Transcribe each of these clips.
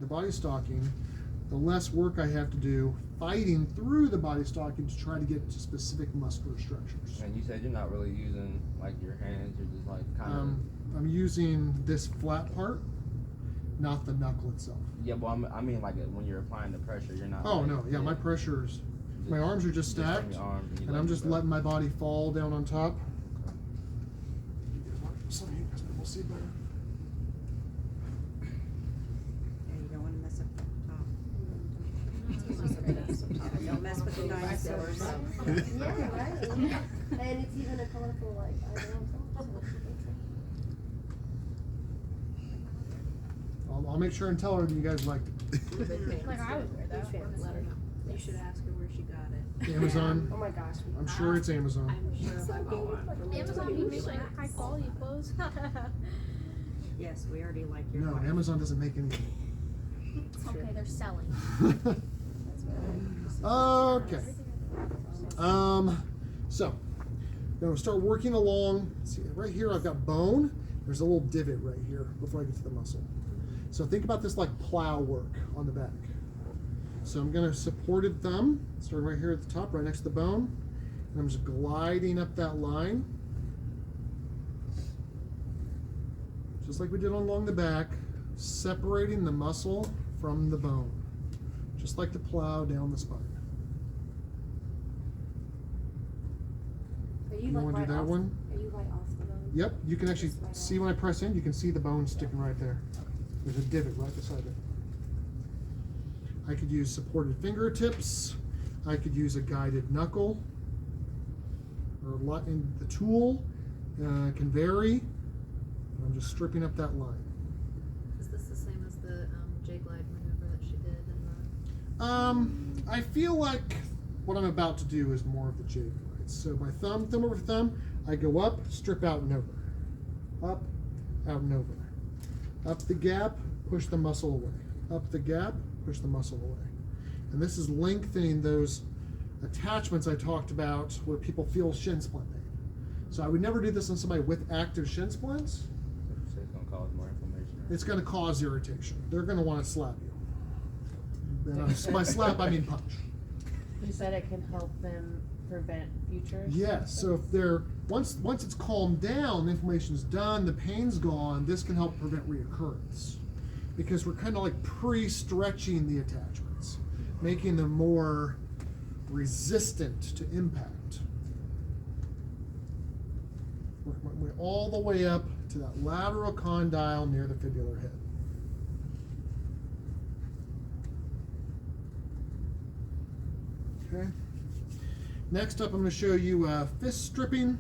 the body stocking, the less work I have to do fighting through the body stocking to try to get to specific muscular structures. And you said you're not really using like your hands, you're just like kind of. I'm using this flat part, not the knuckle itself. Yeah, but I mean like when you're applying the pressure, you're not. Oh like, no, yeah, my pressure's, my arms are just stacked, and I'm just letting my body fall down on top. We'll see better. Yeah, you don't want to mess up the top. Don't mess with the dinosaurs. Yeah, right. And it's even a colorful like I'll make sure and tell her that you guys liked it. Like I would wear that. Let her know. You should ask her where she got it. Amazon. Oh my gosh. I'm sure it's Amazon. I'm sure if I bought one. Amazon, you make like high quality clothes. Yes, we already like your No, wife. Amazon doesn't make anything. Okay, they're selling. Okay. So I'm gonna start working along. See, right here I've got bone. There's a little divot right here before I get to the muscle. So think about this like plow work on the back. So I'm gonna supported thumb, starting right here at the top, right next to the bone, and I'm just gliding up that line, just like we did along the back, separating the muscle from the bone, just like the plow down the spine. Are you You like want to right do that off, one? Are you right off the bone? Yep, you can actually Just right see off. when I press in, you can see the bone sticking right there. There's a divot right beside it. I could use supported fingertips. I could use a guided knuckle. Or in the tool can vary. I'm just stripping up that line. Is this the same as the J-glide maneuver that she did in the... I feel like what I'm about to do is more of the J glide. So my thumb over thumb, I go up, strip out and over. Up, out and over. Up the gap, push the muscle away. Up the gap, push the muscle away. And this is lengthening those attachments I talked about where people feel shin splint pain. So I would never do this on somebody with active shin splints. So it's gonna cause more inflammation. It's going to cause irritation. They're going to want to slap you. And by slap, I mean punch. You said it can help them prevent future. Yes, so if they're once it's calmed down, the inflammation's done, the pain's gone, this can help prevent reoccurrence. Because we're kind of like pre-stretching the attachments, making them more resistant to impact. Work my way all the way up to that lateral condyle near the fibular head. Okay. Next up, I'm going to show you fist stripping.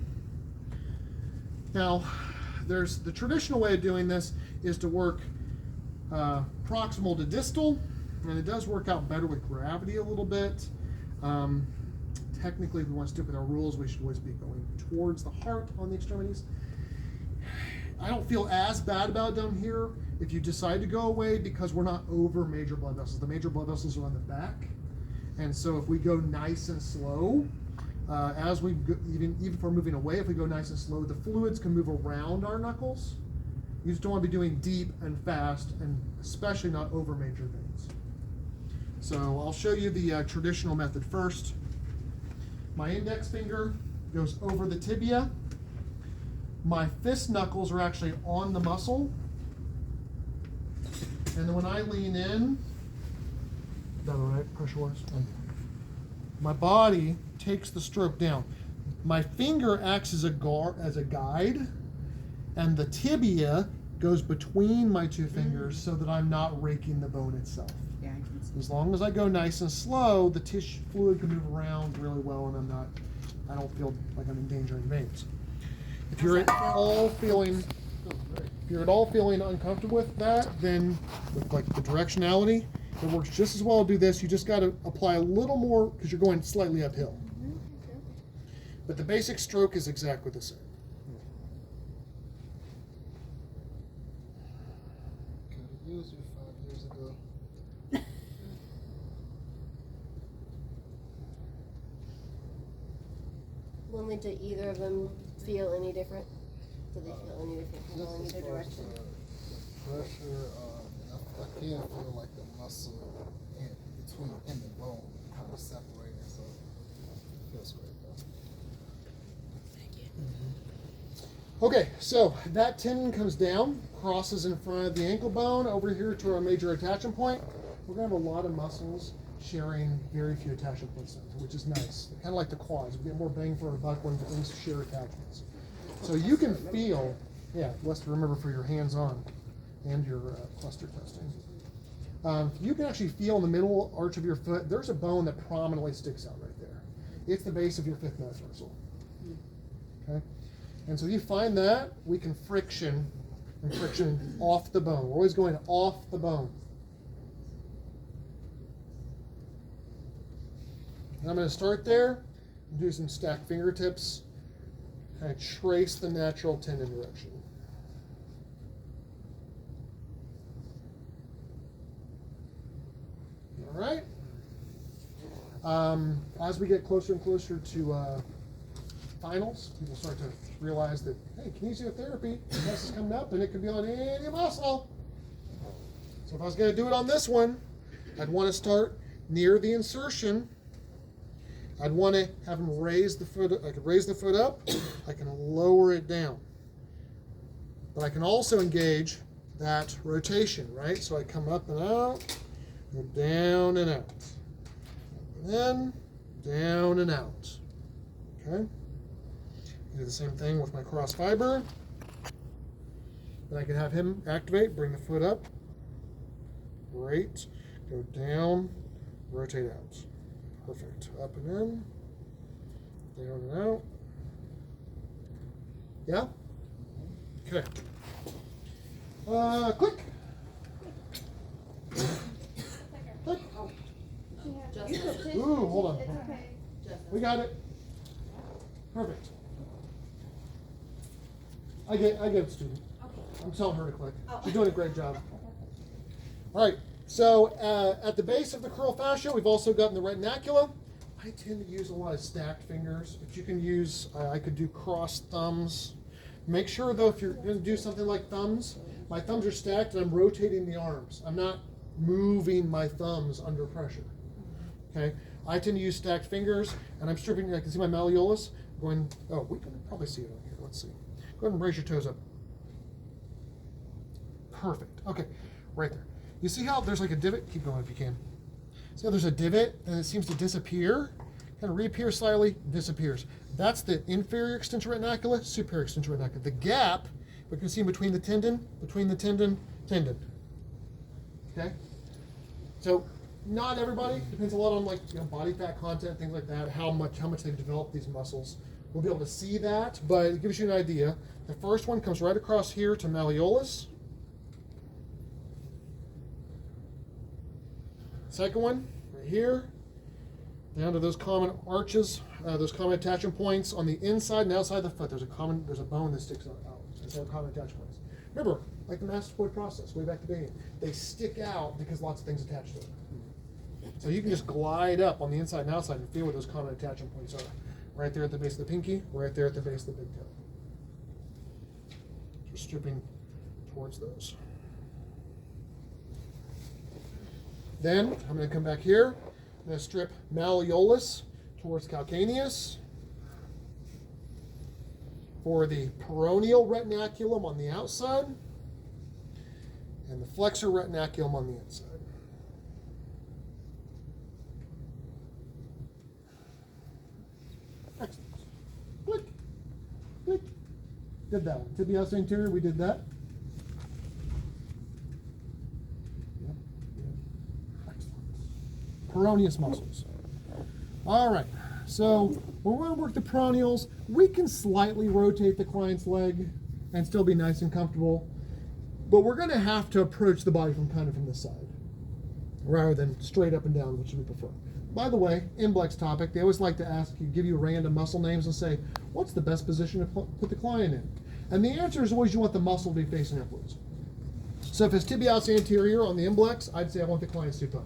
Now, there's the traditional way of doing this is to work proximal to distal, and it does work out better with gravity a little bit. Technically, if we want to stick with our rules, we should always be going towards the heart on the extremities. I don't feel as bad about it down here if you decide to go away because we're not over major blood vessels. The major blood vessels are on the back. And so if we go nice and slow, as we go, even if we're moving away, if we go nice and slow, the fluids can move around our knuckles. You just don't want to be doing deep and fast, and especially not over major veins. So I'll show you the traditional method first. My index finger goes over the tibia. My fist knuckles are actually on the muscle. And then when I lean in, is that all right, pressure-wise? My body takes the stroke down. My finger acts as a guide, and the tibia goes between my two fingers so that I'm not raking the bone itself. Yeah, I can see. As long as I go nice and slow, the tissue fluid can move around really well, and I don't feel like I'm endangering veins. If you're at all feeling uncomfortable with that, then with like the directionality, it works just as well to do this. You just got to apply a little more because you're going slightly uphill. But the basic stroke is exactly the same. Could have used you 5 years ago. Lindley, do either of them feel any different? Do they feel any different from going either direction? Pressure, and I I can feel like the muscle in the bone kind of separating, so it feels great though. Okay, so that tendon comes down, crosses in front of the ankle bone over here to our major attachment point. We're gonna have a lot of muscles sharing very few attachment points, which is nice. Kind of like the quads. We get more bang for our buck when things share attachments. So you can feel, yeah, less to remember for your hands-on and your cluster testing. You can actually feel in the middle arch of your foot, there's a bone that prominently sticks out right there. It's the base of your fifth metatarsal. Okay? And so you find that, we can friction off the bone. We're always going off the bone. And I'm going to start there and do some stacked fingertips, kind of trace the natural tendon direction. All right. As we get closer and closer to finals, people start to realize that, hey, kinesiotherapy, this is coming up and it could be on any muscle. So if I was going to do it on this one, I'd want to start near the insertion. I'd want to have him raise the foot. I could raise the foot up. I can lower it down. But I can also engage that rotation, right? So I come up and out, go down and out. Up and in, down and out. Okay? Do the same thing with my cross fiber. Then I can have him activate, bring the foot up, great, go down, rotate out. Perfect. Up and in, down and out. Yeah? Okay. Click. Click. Ooh, hold on. It's okay. We got it. Perfect. I get it, student. I'm telling her to click. She's doing a great job. All right. So at the base of the crural fascia, we've also gotten the retinacula. I tend to use a lot of stacked fingers, but you can use, I could do crossed thumbs. Make sure though, if you're going to do something like thumbs, my thumbs are stacked and I'm rotating the arms. I'm not moving my thumbs under pressure. Okay? I tend to use stacked fingers, and I'm stripping, I can see my malleolus going, oh, we can probably see it on here. Let's see. Go ahead and raise your toes up. Perfect. Okay, right there. You see how there's like a divot? Keep going if you can. See how there's a divot and it seems to disappear? Kind of reappears slightly, disappears. That's the inferior extensor retinacula, superior extensor retinacula. The gap we can see between the tendon, tendon. Okay? So not everybody, depends a lot on like body fat content, things like that, how much they've developed these muscles. We'll be able to see that, but it gives you an idea. The first one comes right across here to malleolus. Second one, right here, down to those common arches, those common attachment points on the inside and outside the foot. There's a bone that sticks out. That's our common attachment points. Remember, like the mastoid process, way back to the beginning, they stick out because lots of things attach to them. So you can just glide up on the inside and outside and feel where those common attachment points are. Right there at the base of the pinky, right there at the base of the big toe. Just stripping towards those. Then I'm going to come back here. I'm going to strip malleolus towards calcaneus for the peroneal retinaculum on the outside and the flexor retinaculum on the inside. Excellent. Click. Click. Did that one. Tibialis anterior, we did that. Yep. Excellent. Peroneus muscles. All right. So when we work the peroneals, we can slightly rotate the client's leg and still be nice and comfortable. But we're going to have to approach the body from the side rather than straight up and down, which we prefer. By the way, Imblex topic, they always like to ask you, give you random muscle names and say, what's the best position to put the client in? And the answer is always you want the muscle to be facing upwards. So if it's tibialis anterior on the Imblex, I'd say I want the client supine.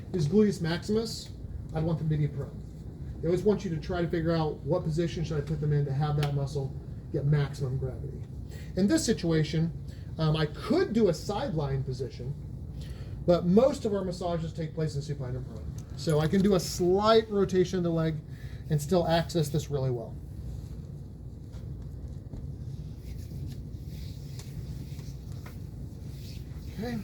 If it's gluteus maximus, I'd want the midi prone. They always want you to try to figure out what position should I put them in to have that muscle get maximum gravity. In this situation, I could do a sideline position, But most of our massages take place in supine and prone. So I can do a slight rotation of the leg and still access this really well. Okay.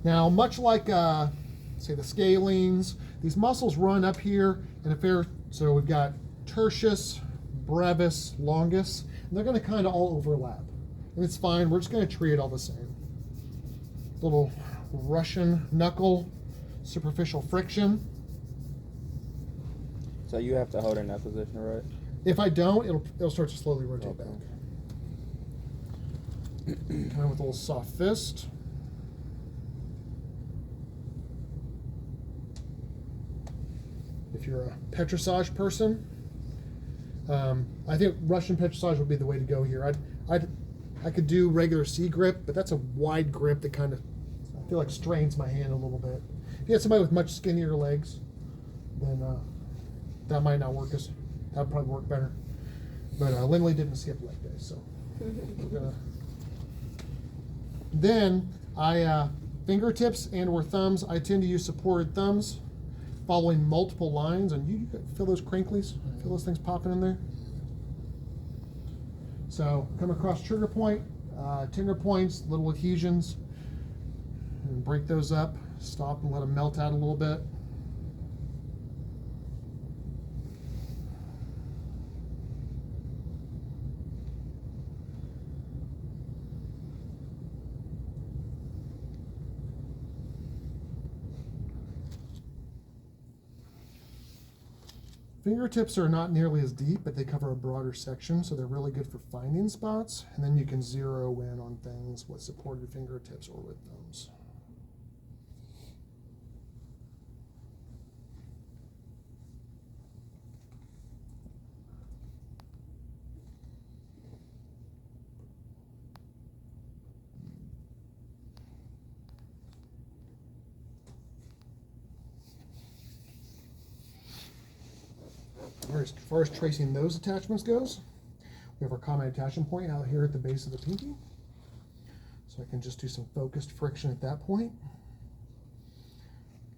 Now, much like, say, the scalenes, these muscles run up here in a fair, so we've got tertius, brevis, longus, and they're going to kind of all overlap. And it's fine, we're just going to treat it all the same. Little Russian knuckle, superficial friction. So you have to hold in that position, right? If I don't, it'll start to slowly rotate Okay. back. Kind of with a little soft fist. If you're a petrissage person, I think Russian petrissage would be the way to go here. I could do regular C grip, but that's a wide grip that kind of, I feel like, strains my hand a little bit. If you had somebody with much skinnier legs, then that might not work as, that would probably work better. But Lindley didn't skip leg day, so we're gonna. Then fingertips and or thumbs, I tend to use supported thumbs, following multiple lines. And you feel those crinklies? Feel those things popping in there? So come across trigger point, tinger points, little adhesions, and break those up. Stop and let them melt out a little bit. Fingertips are not nearly as deep, but they cover a broader section, so they're really good for finding spots. And then you can zero in on things with supported fingertips or with thumbs. As far as tracing those attachments goes, we have our common attachment point out here at the base of the pinky. So I can just do some focused friction at that point.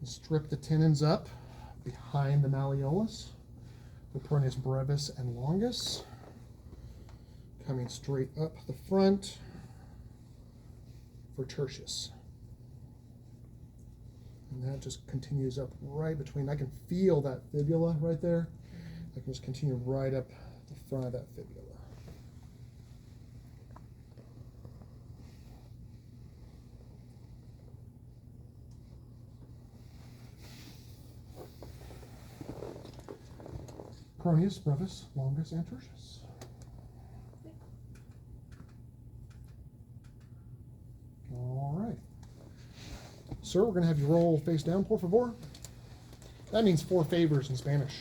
And strip the tendons up behind the malleolus, the peroneus brevis and longus, coming straight up the front for tertius. And that just continues up right between, I can feel that fibula right there. I can just continue right up the front of that fibula. Peroneus, brevis, longus, and tertius. All right. Sir, we're going to have you roll face down, por favor. That means 4 favors in Spanish.